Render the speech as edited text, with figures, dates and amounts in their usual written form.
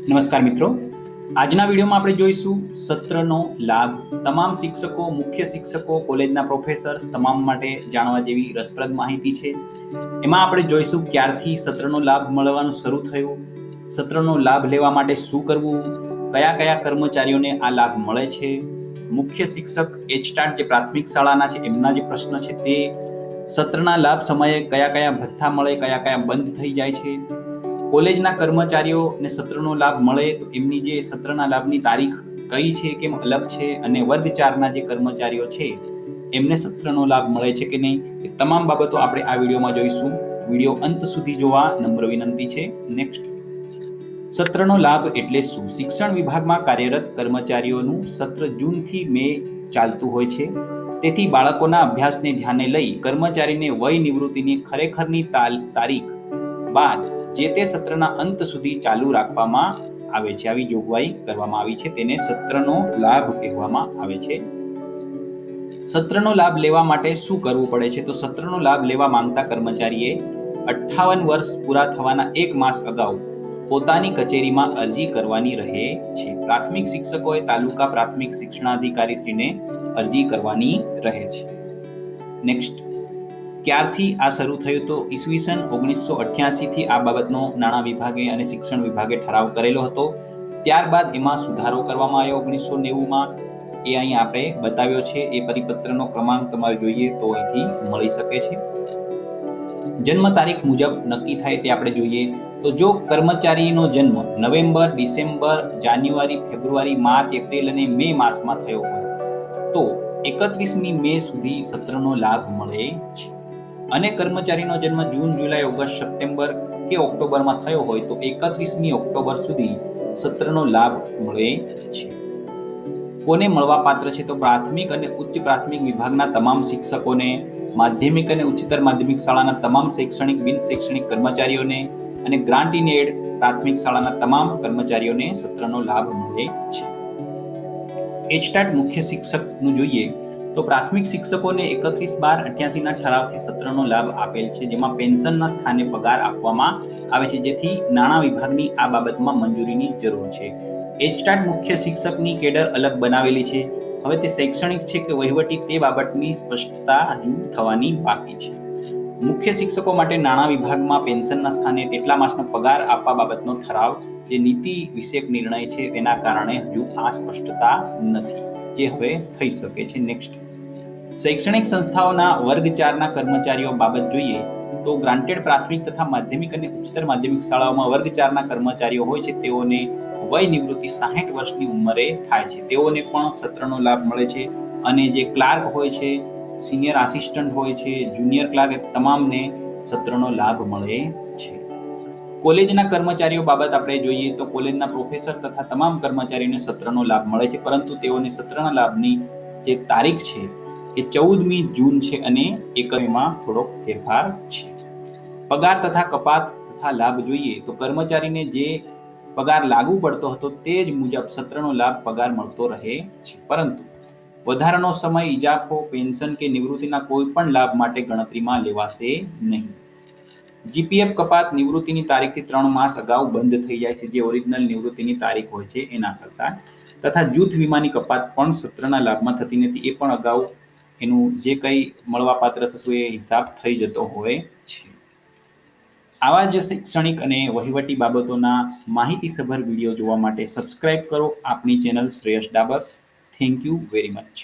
નમસ્કાર મિત્રો, આજના વિડીયોમાં આપણે જોઈશું સત્રનો લાભ. તમામ શિક્ષકો, મુખ્ય શિક્ષકો, કોલેજના પ્રોફેસર્સ તમામ માટે જાણવા જેવી રસપ્રદ માહિતી છે. એમાં આપણે જોઈશું ક્યારથી સત્રનો લાભ મળવાનું શરૂ થયું, સત્રનો લાભ લેવા માટે શું કરવું, કયા કયા કર્મચારીઓને આ લાભ મળે છે, મુખ્ય શિક્ષક એચટાટ જે પ્રાથમિક શાળાના છે એમના જે પ્રશ્ન છે તે, સત્રના લાભ સમયે કયા કયા ભથ્થા મળે, કયા કયા બંધ થઈ જાય છે, કોલેજના કર્મચારીઓને સત્રનો લાભ મળે તો એમની જે સત્રના લાભની તારીખ કઈ છે, કેમ અલગ છે, અને વર્ગ 4ના જે કર્મચારીઓ છે એમને સત્રનો લાભ મળે છે કે નહીં, એ તમામ બાબતો આપણે આ વિડીયોમાં જોઈશું. વિડીયો અંત સુધી જોવા નમ્ર વિનંતી છે. નેક્સ્ટ, સત્રનો લાભ એટલે શું? શિક્ષણ વિભાગમાં કાર્યરત કર્મચારીઓનું સત્ર જૂનથી મે ચાલતું હોય છે. તેથી બાળકોના અભ્યાસને ધ્યાને લઈ કર્મચારીને વય નિવૃત્તિની ખરેખરની તારીખ બાદ જે તે સત્રના અંત સુધી ચાલુ રાખવામાં આવે છે. આવી જોગવાઈ કરવામાં આવી છે, તેને સત્રનો લાભ કહેવામાં આવે છે. સત્રનો લાભ લેવા માટે શું કરવું પડે છે? તો સત્રનો લાભ લેવા માંગતા કર્મચારીએ 58 વર્ષ પૂરા થવાના 1 માસ અગાઉ પોતાની કચેરીમાં અરજી કરવાની રહે છે. પ્રાથમિક શિક્ષકોએ તાલુકા પ્રાથમિક શિક્ષણાધિકારીશ્રીને અરજી કરવાની રહે છે. નેક્સ્ટ, ક્યારથી આ શરૂ થયું? તો ઈસવીસન 1988 થી આ બાબતનો નાણાં વિભાગે અને શિક્ષણ વિભાગે ઠરાવ કરેલો હતો. ત્યારબાદ એમાં સુધારો કરવામાં આવ્યો 1990માં. એ અહીં આપણે બતાવ્યો છે. એ પરિપત્રનો ક્રમાંક તમારે જોઈએ તો અહીંથી મળી શકે છે. જન્મ તારીખ મુજબ નક્કી થાય તે આપણે જોઈએ તો જો કર્મચારીનો જન્મ નવેમ્બર, ડિસેમ્બર, જાન્યુઆરી, ફેબ્રુઆરી, માર્ચ, એપ્રિલ અને મે માસમાં થયો હોય તો 31મી મે સુધી સત્રનો લાભ મળે છે. અને કર્મચારીનો જન્મ જૂન, જુલાઈ, ઓગસ્ટ, સપ્ટેમ્બર કે ઓક્ટોબરમાં થયો હોય તો 31મી ઓક્ટોબર સુધી સત્રનો લાભ મળે છે. કોને મળવા પાત્ર છે? તો પ્રાથમિક અને ઉચ્ચ પ્રાથમિક વિભાગના તમામ શિક્ષકોને, માધ્યમિક અને ઉચ્ચતર માધ્યમિક શાળાના તમામ શૈક્ષણિક, બિન શૈક્ષણિક કર્મચારીઓને અને ગ્રાન્ટ ઇન એડ પ્રાથમિક શાળાના તમામ કર્મચારીઓને સત્રનો લાભ મળે છે. એચટાટ મુખ્ય શિક્ષકનું જોઈએ તો પ્રાથમિક શિક્ષકોને 31/12/88ના ઠરાવથી સત્રનો લાભ આપેલ છે, જેમાં પેન્શનના સ્થાને પગાર આપવામાં આવે છે, જેથી નાણાં વિભાગની આ બાબતમાં મંજૂરીની જરૂર છે. એચટાટ મુખ્ય શિક્ષકની કેડર અલગ બનાવેલી છે. હવે તે શૈક્ષણિક છે કે વહીવટી તે બાબતની સ્પષ્ટતા હજુ થવાની બાકી છે. મુખ્ય શિક્ષકો માટે નાણાં વિભાગમાં પેન્શનના સ્થાને તેટલા માસનો પગાર આપવા બાબતનો ઠરાવ જે નીતિ વિષયક નિર્ણય છે તેના કારણે હજુ આ સ્પષ્ટતા નથી, જે હવે થઈ શકે છે. નેક્સ્ટ, શૈક્ષણિક સંસ્થાઓના વર્ગ 4ના કર્મચારીઓ બાબત જોઈએ તો ગ્રાન્ટેડ પ્રાથમિક તથા માધ્યમિક અને ઉચ્ચતર માધ્યમિક શાળાઓમાં વર્ગ 4ના કર્મચારીઓ હોય છે તેઓને વય નિવૃત્તિ 60 વર્ષની ઉંમરે થાય છે. તેઓને પણ સત્રનો લાભ મળે છે. અને જે ક્લાર્ક હોય છે, સિનિયર આસિસ્ટન્ટ હોય છે, જુનિયર ક્લાર્ક, તમામને સત્રનો લાભ મળે છે. કોલેજના કર્મચારીઓ બાબત આપણે જોઈએ તો કોલેજના પ્રોફેસર તથા તમામ કર્મચારીઓને સત્રનો લાભ મળે છે, પરંતુ તેઓને સત્રના લાભની જે તારીખ છે એ 14મી જૂન છે અને એકમાં થોડો ફેરફાર છે. પગાર તથા કપાત તથા લાભ જોઈએ તો કર્મચારીને જે પગાર લાગુ પડતો હતો તે જ મુજબ સત્રનો લાભ પગાર મળતો રહે છે, પરંતુ વધારાનો સમય, ઇજાફો, પેન્શન કે નિવૃત્તિના કોઈ પણ લાભ માટે ગણતરીમાં લેવાશે નહીં. જીપીએફ કપાત નિવૃત્તિની તારીખથી 3 માસ અગાઉ બંધ થઈ જાય છે, જે ઓરિજિનલ નિવૃત્તિની તારીખ હોય છે એના કરતા. તથા જૂથ વીમાની કપાત પણ સત્રના લાભમાં થતી નથી. એ પણ અગાઉ એનું જે કંઈ મળવાપાત્ર થતું એ હિસાબ થઈ જતો હોય છે. આવા જ શૈક્ષણિક અને વહીવટી બાબતોના માહિતીસભર વિડીયો જોવા માટે સબસ્ક્રાઇબ કરો આપણી channel Shreyas Dabur. Thank you very much.